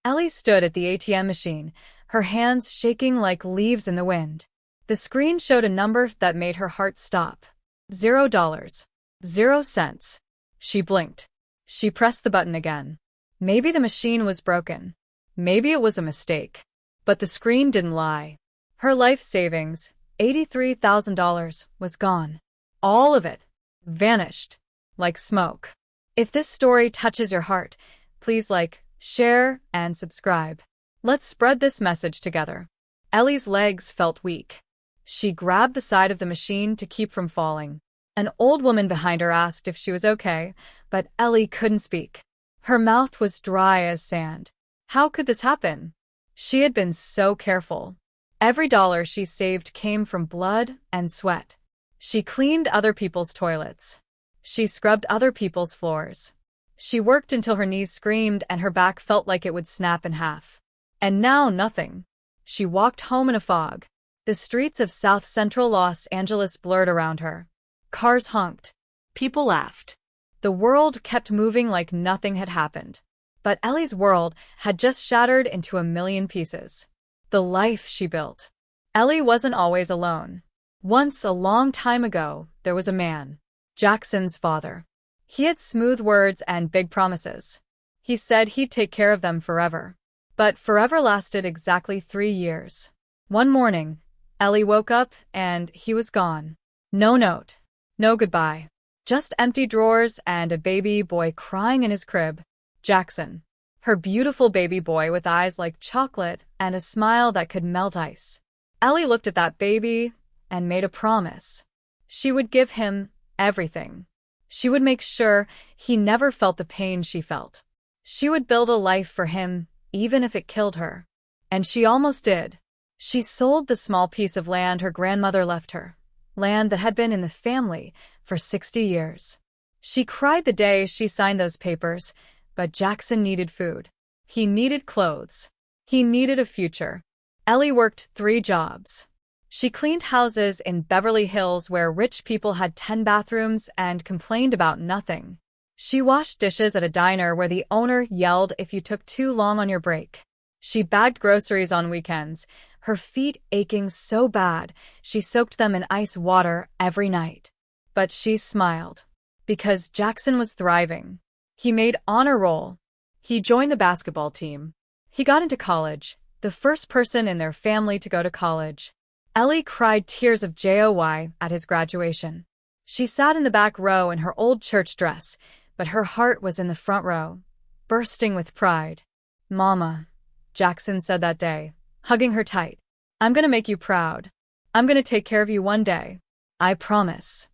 Ellie stood at the ATM machine, her hands shaking like leaves in the wind. The screen showed a number that made her heart stop. $0. 0 cents. She blinked. She pressed the button again. Maybe the machine was broken. Maybe it was a mistake. But the screen didn't lie. Her life savings, $83,000, was gone. All of it. Vanished. Like smoke. If this story touches your heart, please like, share, and subscribe. Let's spread this message together. Ellie's legs felt weak. She grabbed the side of the machine to keep from falling. An old woman behind her asked if she was okay, but Ellie couldn't speak. Her mouth was dry as sand. How could this happen? She had been so careful. Every dollar she saved came from blood and sweat. She cleaned other people's toilets. She scrubbed other people's floors. She worked until her knees screamed and her back felt like it would snap in half. And now nothing. She walked home in a fog. The streets of South Central Los Angeles blurred around her. Cars honked. People laughed. The world kept moving like nothing had happened. But Ellie's world had just shattered into a million pieces. The life she built. Ellie wasn't always alone. Once, a long time ago, there was a man. Jackson's father. He had smooth words and big promises. He said he'd take care of them forever. But forever lasted exactly 3 years. One morning, Ellie woke up and he was gone. No note. No goodbye. Just empty drawers and a baby boy crying in his crib. Jackson. Her beautiful baby boy with eyes like chocolate and a smile that could melt ice. Ellie looked at that baby and made a promise. She would give him everything. She would make sure he never felt the pain she felt. She would build a life for him, even if it killed her. And she almost did. She sold the small piece of land her grandmother left her, land that had been in the family for 60 years. She cried the day she signed those papers, but Jackson needed food. He needed clothes. He needed a future. Ellie worked 3 jobs. She cleaned houses in Beverly Hills where rich people had 10 bathrooms and complained about nothing. She washed dishes at a diner where the owner yelled if you took too long on your break. She bagged groceries on weekends, her feet aching so bad she soaked them in ice water every night. But she smiled. Because Jackson was thriving. He made honor roll. He joined the basketball team. He got into college, the first person in their family to go to college. Ellie cried tears of joy at his graduation. She sat in the back row in her old church dress, but her heart was in the front row, bursting with pride. "Mama," Jackson said that day, hugging her tight. "I'm gonna make you proud. I'm gonna take care of you one day. I promise."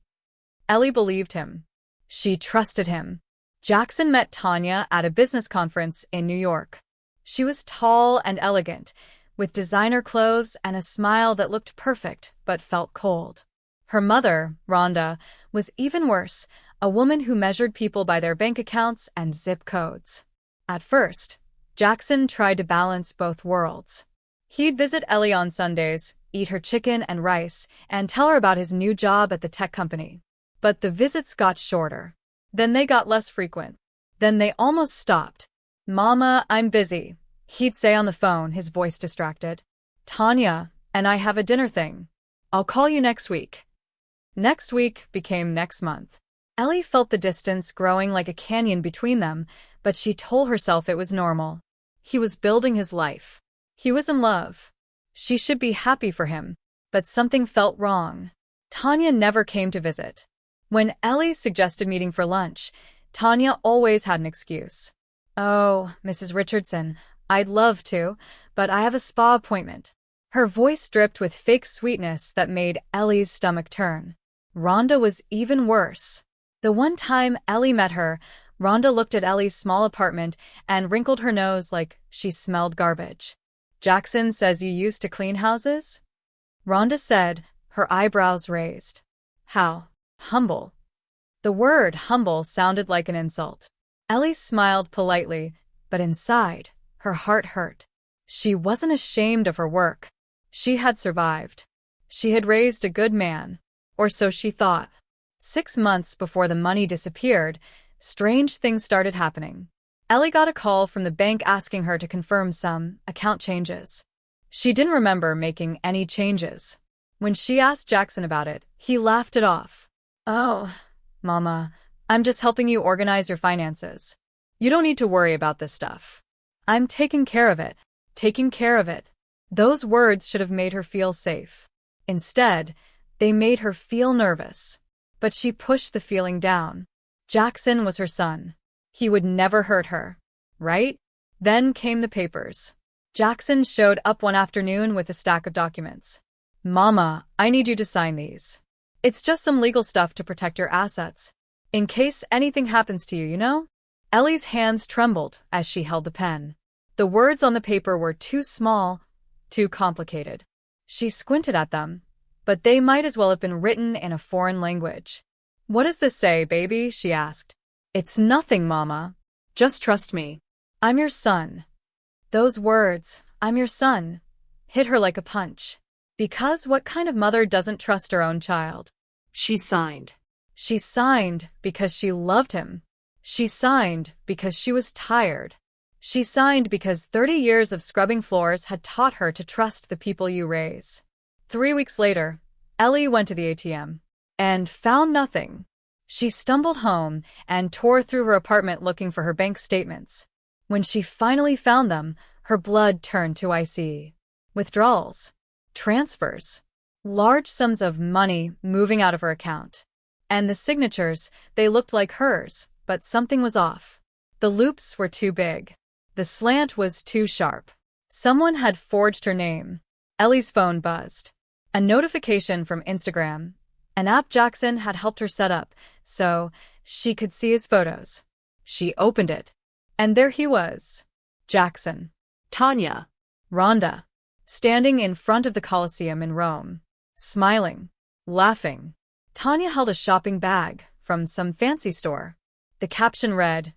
Ellie believed him. She trusted him. Jackson met Tanya at a business conference in New York. She was tall and elegant, with designer clothes and a smile that looked perfect but felt cold. Her mother, Rhonda, was even worse, a woman who measured people by their bank accounts and zip codes. At first, Jackson tried to balance both worlds. He'd visit Ellie on Sundays, eat her chicken and rice, and tell her about his new job at the tech company. But the visits got shorter. Then they got less frequent. Then they almost stopped. "Mama, I'm busy," he'd say on the phone, his voice distracted. "Tanya and I have a dinner thing. I'll call you next week." Next week became next month. Ellie felt the distance growing like a canyon between them, but she told herself it was normal. He was building his life. He was in love. She should be happy for him, but something felt wrong. Tanya never came to visit. When Ellie suggested meeting for lunch, Tanya always had an excuse. "Oh, Mrs. Richardson, I'd love to, but I have a spa appointment." Her voice dripped with fake sweetness that made Ellie's stomach turn. Rhonda was even worse. The one time Ellie met her, Rhonda looked at Ellie's small apartment and wrinkled her nose like she smelled garbage. "Jackson says you used to clean houses?" Rhonda said, her eyebrows raised. "How humble." The word humble sounded like an insult. Ellie smiled politely, but inside, her heart hurt. She wasn't ashamed of her work. She had survived. She had raised a good man, or so she thought. 6 months before the money disappeared, strange things started happening. Ellie got a call from the bank asking her to confirm some account changes. She didn't remember making any changes. When she asked Jackson about it, he laughed it off. "Oh, Mama, I'm just helping you organize your finances. You don't need to worry about this stuff. I'm taking care of it, taking care of it." Those words should have made her feel safe. Instead, they made her feel nervous. But she pushed the feeling down. Jackson was her son. He would never hurt her, right? Then came the papers. Jackson showed up one afternoon with a stack of documents. "Mama, I need you to sign these. It's just some legal stuff to protect your assets. In case anything happens to you, you know?" Ellie's hands trembled as she held the pen. The words on the paper were too small, too complicated. She squinted at them, but they might as well have been written in a foreign language. "What does this say, baby?" she asked. "It's nothing, Mama. Just trust me. I'm your son." Those words, "I'm your son," hit her like a punch. Because what kind of mother doesn't trust her own child? She signed. She signed because she loved him. She signed because she was tired. She signed because 30 years of scrubbing floors had taught her to trust the people you raise. 3 weeks later, Ellie went to the ATM and found nothing. She stumbled home and tore through her apartment looking for her bank statements. When she finally found them, her blood turned to ice. Withdrawals, transfers, large sums of money moving out of her account. And the signatures, they looked like hers, but something was off. The loops were too big. The slant was too sharp. Someone had forged her name. Ellie's phone buzzed. A notification from Instagram, an app Jackson had helped her set up, so she could see his photos. She opened it, and there he was. Jackson. Tanya. Rhonda. Standing in front of the Colosseum in Rome. Smiling. Laughing. Tanya held a shopping bag from some fancy store. The caption read,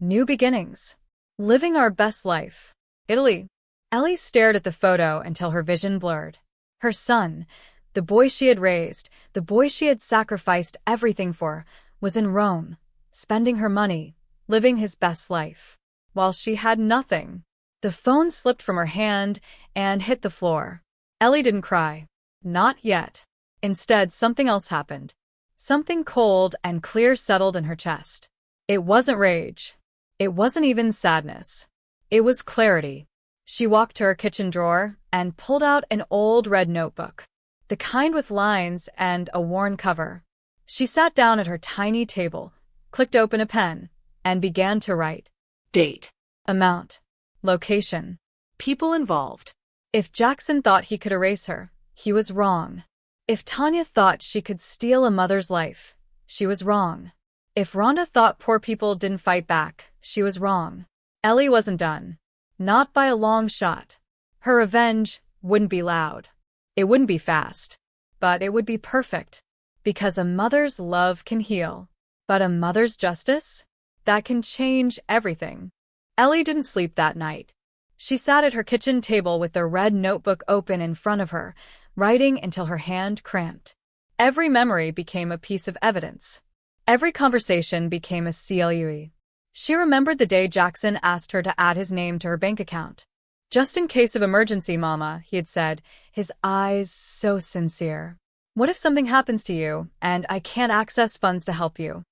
"New beginnings. Living our best life. Italy." Ellie stared at the photo until her vision blurred. Her son, the boy she had raised, the boy she had sacrificed everything for, was in Rome, spending her money, living his best life, while she had nothing. The phone slipped from her hand and hit the floor. Ellie didn't cry. Not yet. Instead, something else happened. Something cold and clear settled in her chest. It wasn't rage. It wasn't even sadness. It was clarity. She walked to her kitchen drawer and pulled out an old red notebook, the kind with lines and a worn cover. She sat down at her tiny table, clicked open a pen, and began to write. Date. Amount. Location. People involved. If Jackson thought he could erase her, he was wrong. If Tanya thought she could steal a mother's life, she was wrong. If Rhonda thought poor people didn't fight back, she was wrong. Ellie wasn't done. Not by a long shot. Her revenge wouldn't be loud. It wouldn't be fast. But it would be perfect. Because a mother's love can heal. But a mother's justice? That can change everything. Ellie didn't sleep that night. She sat at her kitchen table with the red notebook open in front of her, writing until her hand cramped. Every memory became a piece of evidence. Every conversation became a CLUE. She remembered the day Jackson asked her to add his name to her bank account. "Just in case of emergency, Mama," he had said, his eyes so sincere. "What if something happens to you, and I can't access funds to help you?"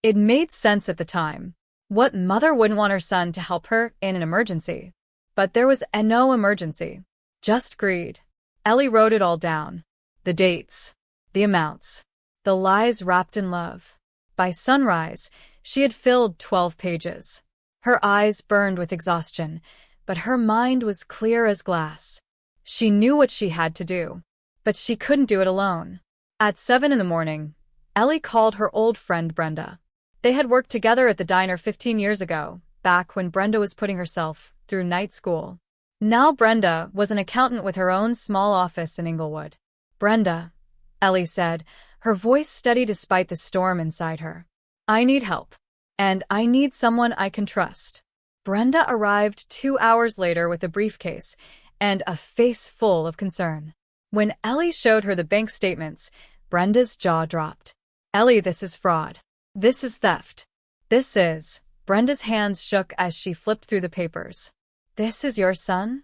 It made sense at the time. What mother wouldn't want her son to help her in an emergency? But there was no emergency. Just greed. Ellie wrote it all down. The dates. The amounts. The lies wrapped in love. By sunrise, she had filled 12 pages. Her eyes burned with exhaustion, but her mind was clear as glass. She knew what she had to do, but she couldn't do it alone. At 7 in the morning, Ellie called her old friend Brenda. They had worked together at the diner 15 years ago, back when Brenda was putting herself through night school. Now Brenda was an accountant with her own small office in Inglewood. "Brenda," Ellie said, her voice steady despite the storm inside her. "I need help. And I need someone I can trust." Brenda arrived 2 hours later with a briefcase and a face full of concern. When Ellie showed her the bank statements, Brenda's jaw dropped. "Ellie, this is fraud. This is theft. This is..." Brenda's hands shook as she flipped through the papers. This is your son?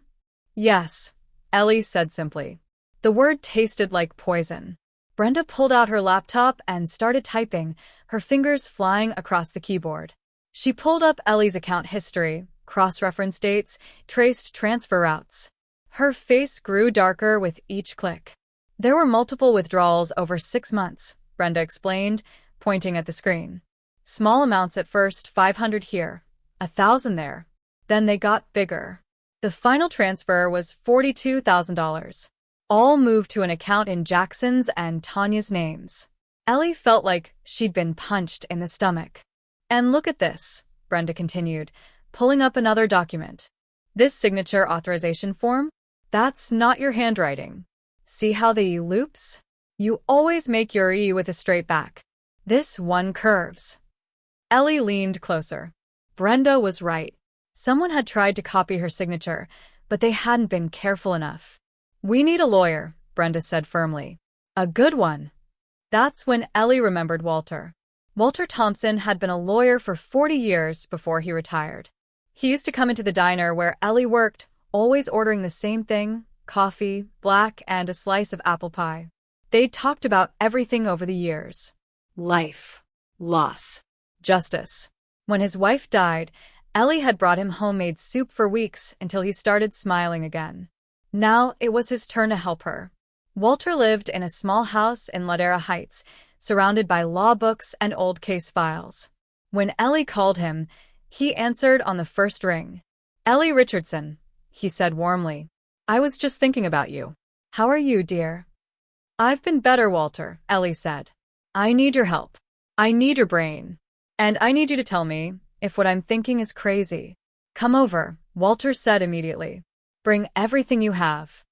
Yes, Ellie said simply. The word tasted like poison. Brenda pulled out her laptop and started typing, her fingers flying across the keyboard. She pulled up Ellie's account history, cross-referenced dates, traced transfer routes. Her face grew darker with each click. There were multiple withdrawals over 6 months, Brenda explained, pointing at the screen. Small amounts at first, 500 here, 1,000 there. Then they got bigger. The final transfer was $42,000. All moved to an account in Jackson's and Tanya's names. Ellie felt like she'd been punched in the stomach. And look at this, Brenda continued, pulling up another document. This signature authorization form? That's not your handwriting. See how the E loops? You always make your E with a straight back. This one curves. Ellie leaned closer. Brenda was right. Someone had tried to copy her signature, but they hadn't been careful enough. We need a lawyer, Brenda said firmly. A good one. That's when Ellie remembered Walter. Walter Thompson had been a lawyer for 40 years before he retired. He used to come into the diner where Ellie worked, always ordering the same thing, coffee, black, and a slice of apple pie. They'd talked about everything over the years. Life. Loss. Justice. When his wife died, Ellie had brought him homemade soup for weeks until he started smiling again. Now it was his turn to help her. Walter lived in a small house in Ladera Heights, surrounded by law books and old case files. When Ellie called him, he answered on the first ring. Ellie Richardson, he said warmly. I was just thinking about you. How are you, dear? I've been better, Walter, Ellie said. I need your help. I need your brain. And I need you to tell me if what I'm thinking is crazy. Come over, Walter said immediately. Bring everything you have.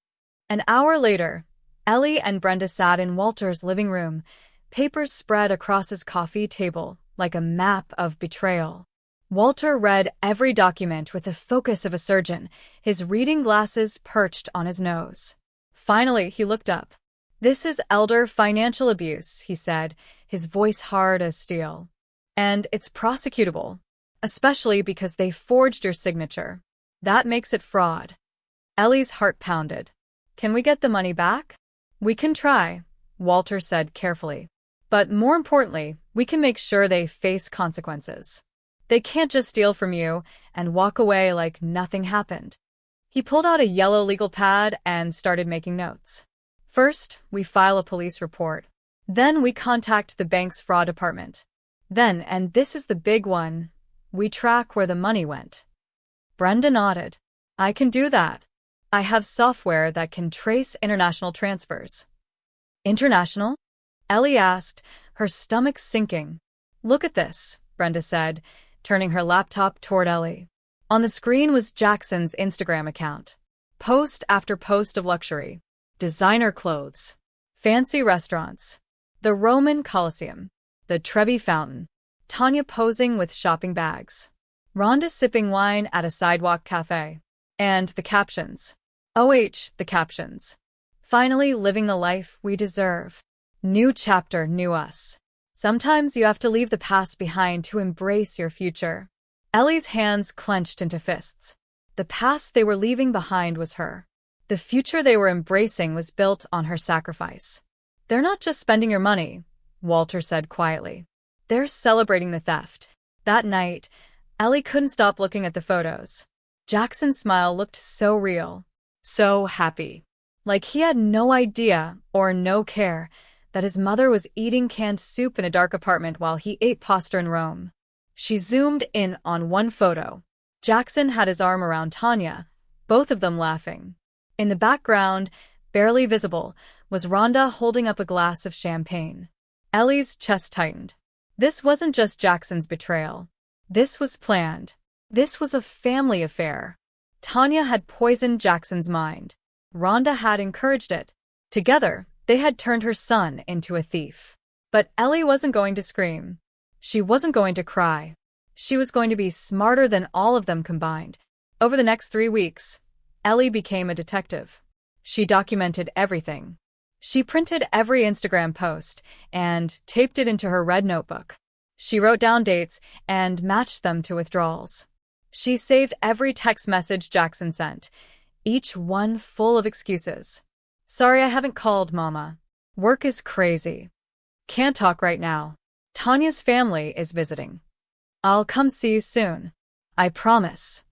An hour later, Ellie and Brenda sat in Walter's living room, papers spread across his coffee table like a map of betrayal. Walter read every document with the focus of a surgeon, his reading glasses perched on his nose. Finally, he looked up. This is elder financial abuse, he said, his voice hard as steel. And it's prosecutable, especially because they forged your signature. That makes it fraud. Ellie's heart pounded. Can we get the money back? We can try, Walter said carefully. But more importantly, we can make sure they face consequences. They can't just steal from you and walk away like nothing happened. He pulled out a yellow legal pad and started making notes. First, we file a police report. Then we contact the bank's fraud department. Then, and this is the big one, we track where the money went. Brenda nodded. I can do that. I have software that can trace international transfers. International? Ellie asked, her stomach sinking. Look at this, Brenda said, turning her laptop toward Ellie. On the screen was Jackson's Instagram account. Post after post of luxury. Designer clothes. Fancy restaurants. The Roman Colosseum. The Trevi Fountain. Tanya posing with shopping bags. Rhonda sipping wine at a sidewalk cafe. And the captions. The captions. Finally living the life we deserve. New chapter, new us. Sometimes you have to leave the past behind to embrace your future. Ellie's hands clenched into fists. The past they were leaving behind was her. The future they were embracing was built on her sacrifice. They're not just spending your money, Walter said quietly. They're celebrating the theft. That night, Ellie couldn't stop looking at the photos. Jackson's smile looked so real, so happy. Like he had no idea or no care that his mother was eating canned soup in a dark apartment while he ate pasta in Rome. She zoomed in on one photo. Jackson had his arm around Tanya, both of them laughing. In the background, barely visible, was Rhonda holding up a glass of champagne. Ellie's chest tightened. This wasn't just Jackson's betrayal. This was planned. This was a family affair. Tanya had poisoned Jackson's mind. Rhonda had encouraged it. Together, they had turned her son into a thief. But Ellie wasn't going to scream. She wasn't going to cry. She was going to be smarter than all of them combined. Over the next 3 weeks, Ellie became a detective. She documented everything. She printed every Instagram post and taped it into her red notebook. She wrote down dates and matched them to withdrawals. She saved every text message Jackson sent, each one full of excuses. Sorry I haven't called, Mama. Work is crazy. Can't talk right now. Tanya's family is visiting. I'll come see you soon. I promise.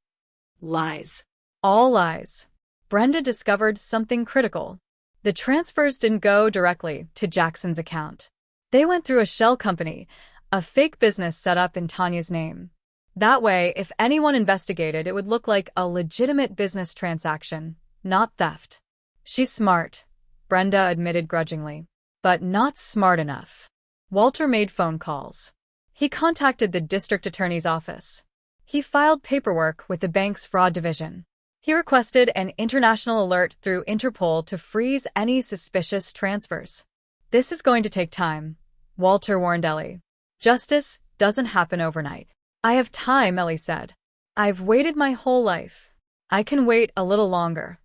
Lies. All lies. Brenda discovered something critical. The transfers didn't go directly to Jackson's account. They went through a shell company, a fake business set up in Tanya's name. That way, if anyone investigated, it would look like a legitimate business transaction, not theft. She's smart, Brenda admitted grudgingly, but not smart enough. Walter made phone calls. He contacted the district attorney's office. He filed paperwork with the bank's fraud division. He requested an international alert through Interpol to freeze any suspicious transfers. This is going to take time, Walter warned Ellie. Justice doesn't happen overnight. I have time, Ellie said. I've waited my whole life. I can wait a little longer.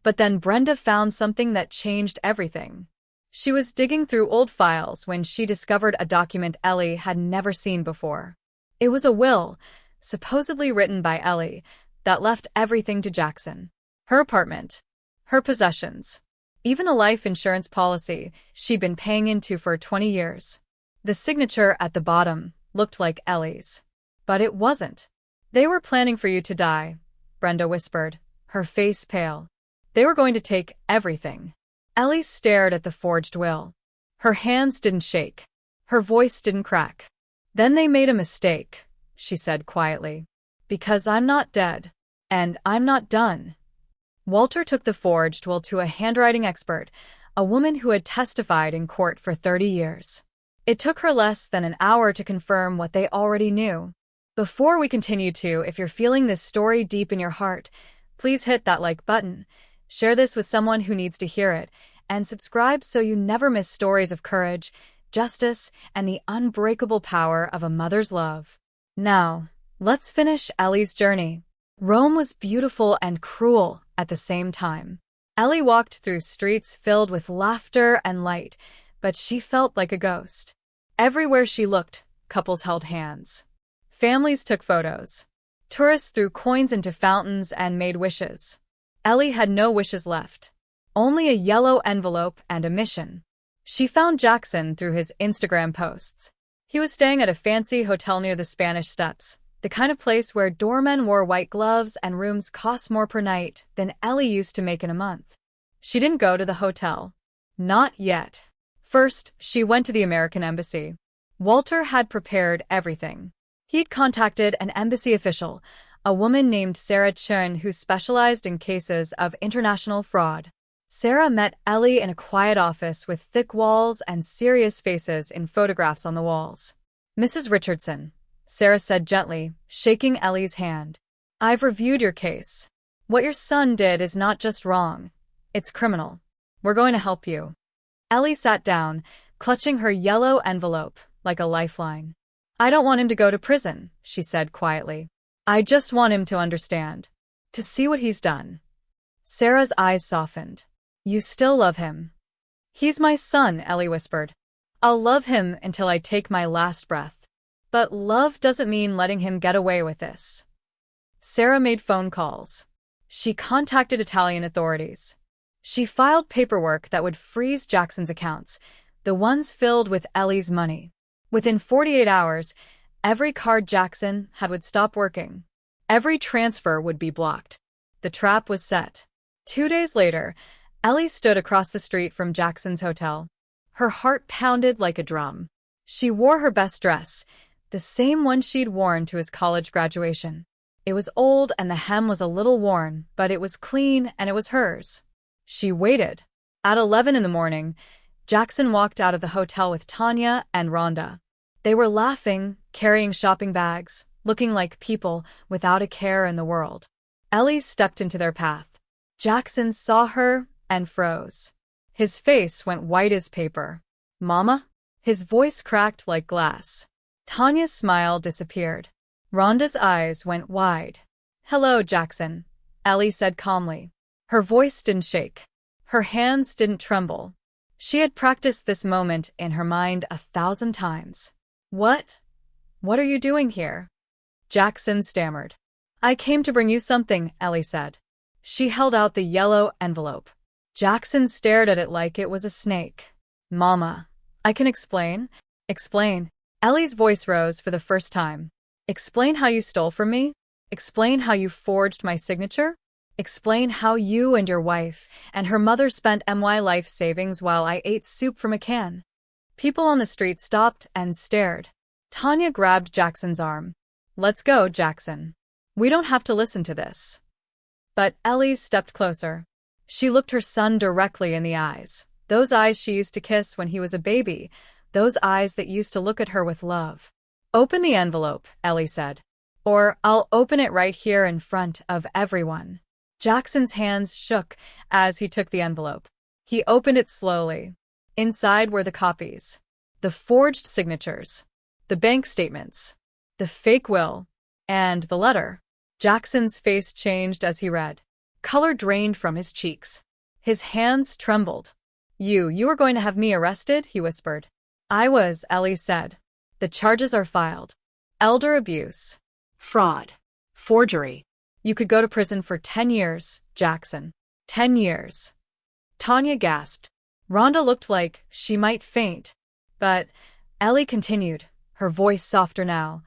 But then Brenda found something that changed everything. She was digging through old files when she discovered a document Ellie had never seen before. It was a will, supposedly written by Ellie, that left everything to Jackson. Her apartment, her possessions, even a life insurance policy she'd been paying into for 20 years. The signature at the bottom looked like Ellie's. But it wasn't. They were planning for you to die, Brenda whispered, her face pale. They were going to take everything. Ellie stared at the forged will. Her hands didn't shake. Her voice didn't crack. Then they made a mistake, she said quietly. Because I'm not dead. And I'm not done. Walter took the forged will to a handwriting expert, a woman who had testified in court for 30 years. It took her less than an hour to confirm what they already knew. Before we continue if you're feeling this story deep in your heart, please hit that like button, share this with someone who needs to hear it, and subscribe so you never miss stories of courage, justice, and the unbreakable power of a mother's love. Now, let's finish Ellie's journey. Rome was beautiful and cruel at the same time. Ellie walked through streets filled with laughter and light, but she felt like a ghost. Everywhere she looked, couples held hands. Families took photos. Tourists threw coins into fountains and made wishes. Ellie had no wishes left. Only a yellow envelope and a mission. She found Jackson through his Instagram posts. He was staying at a fancy hotel near the Spanish Steps, the kind of place where doormen wore white gloves and rooms cost more per night than Ellie used to make in a month. She didn't go to the hotel. Not yet. First, she went to the American embassy. Walter had prepared everything. He'd contacted an embassy official, a woman named Sarah Chern who specialized in cases of international fraud. Sarah met Ellie in a quiet office with thick walls and serious faces in photographs on the walls. Mrs. Richardson, Sarah said gently, shaking Ellie's hand. I've reviewed your case. What your son did is not just wrong. It's criminal. We're going to help you. Ellie sat down, clutching her yellow envelope like a lifeline. I don't want him to go to prison, she said quietly. I just want him to understand. To see what he's done. Sarah's eyes softened. You still love him. He's my son, Ellie whispered. I'll love him until I take my last breath. But love doesn't mean letting him get away with this. Sarah made phone calls. She contacted Italian authorities. She filed paperwork that would freeze Jackson's accounts, the ones filled with Ellie's money. Within 48 hours, every card Jackson had would stop working. Every transfer would be blocked. The trap was set. 2 days later, Ellie stood across the street from Jackson's hotel. Her heart pounded like a drum. She wore her best dress, the same one she'd worn to his college graduation. It was old and the hem was a little worn, but it was clean and it was hers. She waited. At 11 in the morning, Jackson walked out of the hotel with Tanya and Rhonda. They were laughing, carrying shopping bags, looking like people without a care in the world. Ellie stepped into their path. Jackson saw her and froze. His face went white as paper. Mama? His voice cracked like glass. Tanya's smile disappeared. Rhonda's eyes went wide. Hello, Jackson, Ellie said calmly. Her voice didn't shake. Her hands didn't tremble. She had practiced this moment in her mind 1,000 times. What? What are you doing here? Jackson stammered. I came to bring you something, Ellie said. She held out the yellow envelope. Jackson stared at it like it was a snake. Mama, I can explain. Explain. Ellie's voice rose for the first time. Explain how you stole from me? Explain how you forged my signature? Explain how you and your wife and her mother spent my life savings while I ate soup from a can. People on the street stopped and stared. Tanya grabbed Jackson's arm. Let's go, Jackson. We don't have to listen to this. But Ellie stepped closer. She looked her son directly in the eyes. Those eyes she used to kiss when he was a baby. Those eyes that used to look at her with love. Open the envelope, Ellie said. Or I'll open it right here in front of everyone. Jackson's hands shook as he took the envelope. He opened it slowly. Inside were the copies. The forged signatures. The bank statements. The fake will. And the letter. Jackson's face changed as he read. Color drained from his cheeks. His hands trembled. You are going to have me arrested, he whispered. I was, Ellie said. The charges are filed. Elder abuse. Fraud. Forgery. You could go to prison for 10 years, Jackson. 10 years. Tanya gasped. Rhonda looked like she might faint. But Ellie continued, her voice softer now.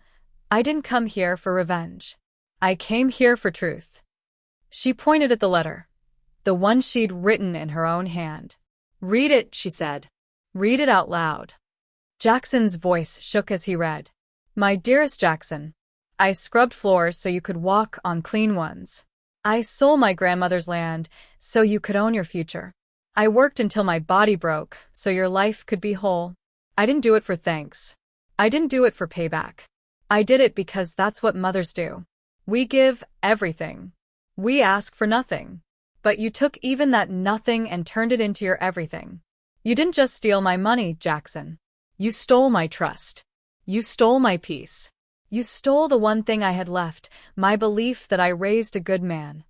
I didn't come here for revenge. I came here for truth. She pointed at the letter. The one she'd written in her own hand. Read it, she said. Read it out loud. Jackson's voice shook as he read. My dearest Jackson, I scrubbed floors so you could walk on clean ones. I sold my grandmother's land so you could own your future. I worked until my body broke so your life could be whole. I didn't do it for thanks. I didn't do it for payback. I did it because that's what mothers do. We give everything. We ask for nothing. But you took even that nothing and turned it into your everything. You didn't just steal my money, Jackson. You stole my trust. You stole my peace. You stole the one thing I had left, my belief that I raised a good man.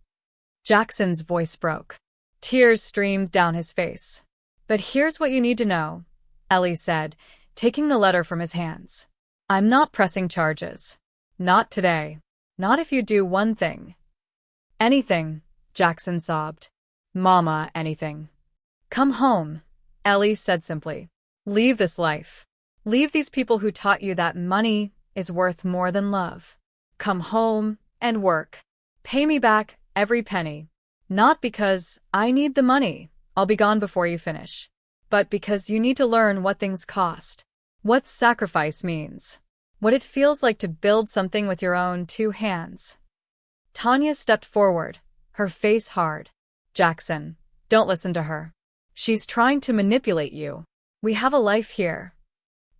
Jackson's voice broke. Tears streamed down his face. But here's what you need to know, Ellie said, taking the letter from his hands. I'm not pressing charges. Not today. Not if you do one thing. Anything, Jackson sobbed. Mama, anything. Come home, Ellie said simply. Leave this life. Leave these people who taught you that money is worth more than love. Come home and work. Pay me back every penny. Not because I need the money, I'll be gone before you finish, but because you need to learn what things cost, what sacrifice means, what it feels like to build something with your own two hands. Tanya stepped forward, her face hard. Jackson, don't listen to her. She's trying to manipulate you. We have a life here.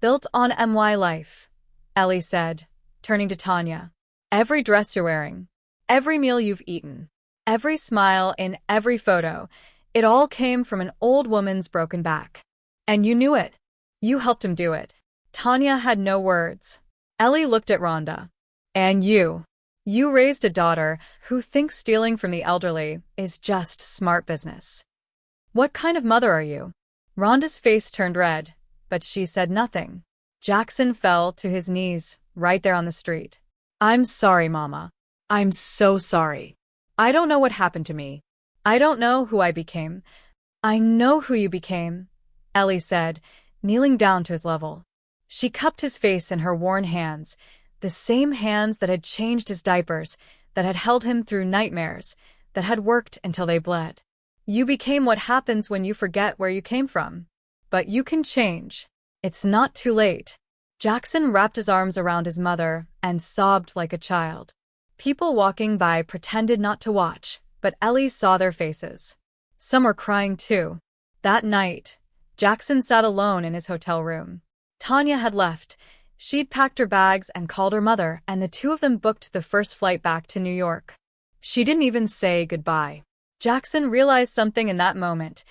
Built on my life, Ellie said, turning to Tanya. Every dress you're wearing, every meal you've eaten, every smile in every photo, it all came from an old woman's broken back. And you knew it. You helped him do it. Tanya had no words. Ellie looked at Rhonda. And you raised a daughter who thinks stealing from the elderly is just smart business. What kind of mother are you? Rhonda's face turned red, but she said nothing. Jackson fell to his knees right there on the street. I'm sorry, Mama. I'm so sorry. I don't know what happened to me. I don't know who I became. I know who you became, Ellie said, kneeling down to his level. She cupped his face in her worn hands, the same hands that had changed his diapers, that had held him through nightmares, that had worked until they bled. You became what happens when you forget where you came from. But you can change. It's not too late. Jackson wrapped his arms around his mother and sobbed like a child. People walking by pretended not to watch, but Ellie saw their faces. Some were crying too. That night, Jackson sat alone in his hotel room. Tanya had left. She'd packed her bags and called her mother, and the two of them booked the first flight back to New York. She didn't even say goodbye. Jackson realized something in that moment.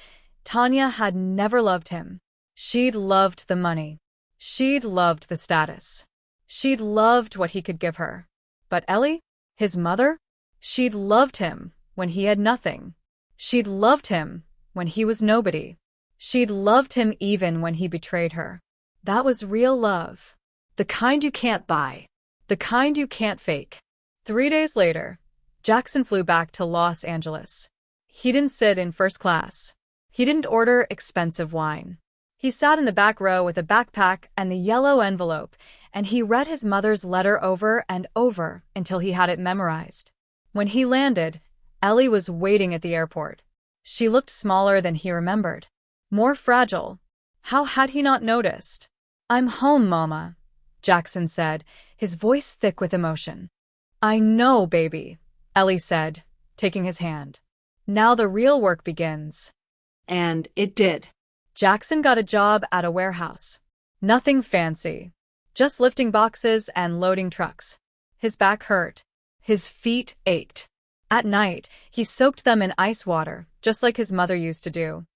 Tanya had never loved him. She'd loved the money. She'd loved the status. She'd loved what he could give her. But Ellie? His mother? She'd loved him when he had nothing. She'd loved him when he was nobody. She'd loved him even when he betrayed her. That was real love. The kind you can't buy. The kind you can't fake. 3 days later, Jackson flew back to Los Angeles. He didn't sit in first class. He didn't order expensive wine. He sat in the back row with a backpack and the yellow envelope, and he read his mother's letter over and over until he had it memorized. When he landed, Ellie was waiting at the airport. She looked smaller than he remembered. More fragile. How had he not noticed? "I'm home, Mama," Jackson said, his voice thick with emotion. "I know, baby," Ellie said, taking his hand. "Now the real work begins." And it did. Jackson got a job at a warehouse. Nothing fancy. Just lifting boxes and loading trucks. His back hurt. His feet ached. At night, he soaked them in ice water, just like his mother used to do.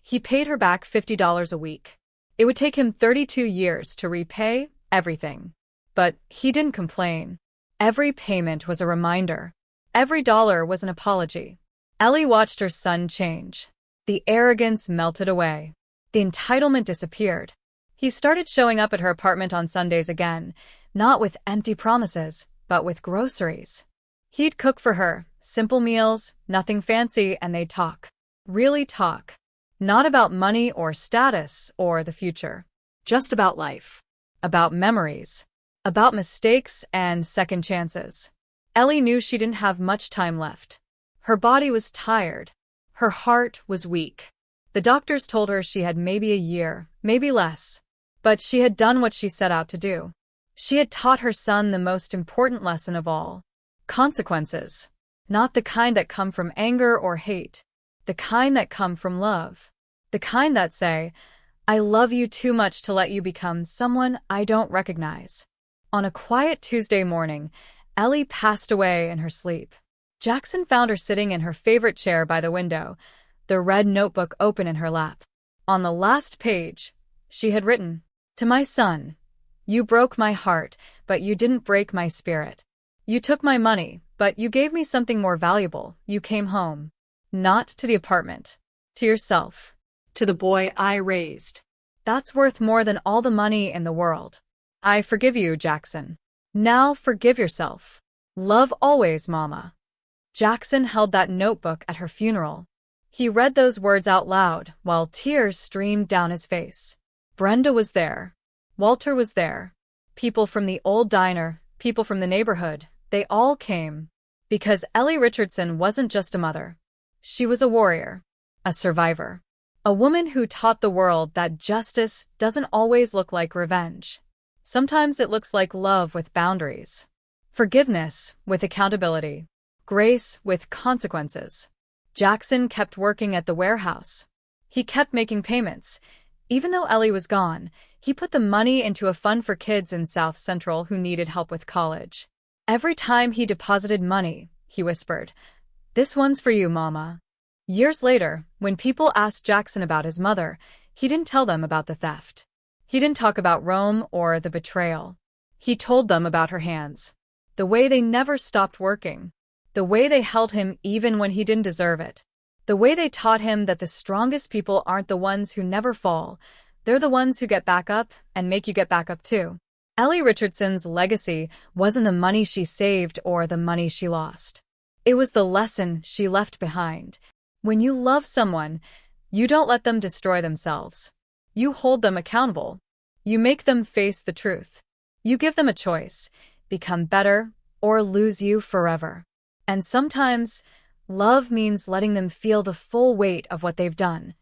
He paid her back $50 a week. It would take him 32 years to repay everything. But he didn't complain. Every payment was a reminder. Every dollar was an apology. Ellie watched her son change. The arrogance melted away. The entitlement disappeared. He started showing up at her apartment on Sundays again, not with empty promises, but with groceries. He'd cook for her, simple meals, nothing fancy, and they'd talk. Really talk. Not about money or status or the future. Just about life. About memories. About mistakes and second chances. Ellie knew she didn't have much time left. Her body was tired. Her heart was weak. The doctors told her she had maybe a year, maybe less. But she had done what she set out to do. She had taught her son the most important lesson of all. Consequences. Not the kind that come from anger or hate. The kind that come from love. The kind that say, "I love you too much to let you become someone I don't recognize." On a quiet Tuesday morning, Ellie passed away in her sleep. Jackson found her sitting in her favorite chair by the window, the red notebook open in her lap. On the last page, she had written, "To my son, you broke my heart, but you didn't break my spirit. You took my money, but you gave me something more valuable. You came home. Not to the apartment. To yourself. To the boy I raised. That's worth more than all the money in the world. I forgive you, Jackson. Now forgive yourself. Love always, Mama." Jackson held that notebook at her funeral. He read those words out loud while tears streamed down his face. Brenda was there. Walter was there. People from the old diner, people from the neighborhood, they all came. Because Ellie Richardson wasn't just a mother. She was a warrior. A survivor. A woman who taught the world that justice doesn't always look like revenge. Sometimes it looks like love with boundaries. Forgiveness with accountability. Grace with consequences. Jackson kept working at the warehouse. He kept making payments. Even though Ellie was gone, he put the money into a fund for kids in South Central who needed help with college. Every time he deposited money, he whispered, "This one's for you, Mama." Years later, when people asked Jackson about his mother, he didn't tell them about the theft. He didn't talk about Rome or the betrayal. He told them about her hands. The way they never stopped working. The way they held him even when he didn't deserve it. The way they taught him that the strongest people aren't the ones who never fall. They're the ones who get back up and make you get back up too. Ellie Richardson's legacy wasn't the money she saved or the money she lost. It was the lesson she left behind. When you love someone, you don't let them destroy themselves. You hold them accountable. You make them face the truth. You give them a choice, become better or lose you forever. And sometimes, love means letting them feel the full weight of what they've done.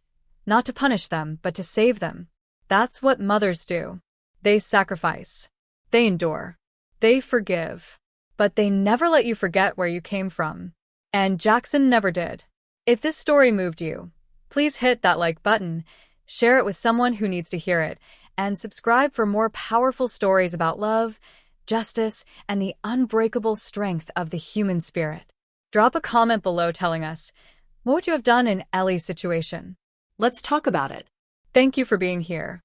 Not to punish them, but to save them. That's what mothers do. They sacrifice. They endure. They forgive. But they never let you forget where you came from. And Jackson never did. If this story moved you, please hit that like button, share it with someone who needs to hear it, and subscribe for more powerful stories about love, justice, and the unbreakable strength of the human spirit. Drop a comment below telling us, what would you have done in Ellie's situation? Let's talk about it. Thank you for being here.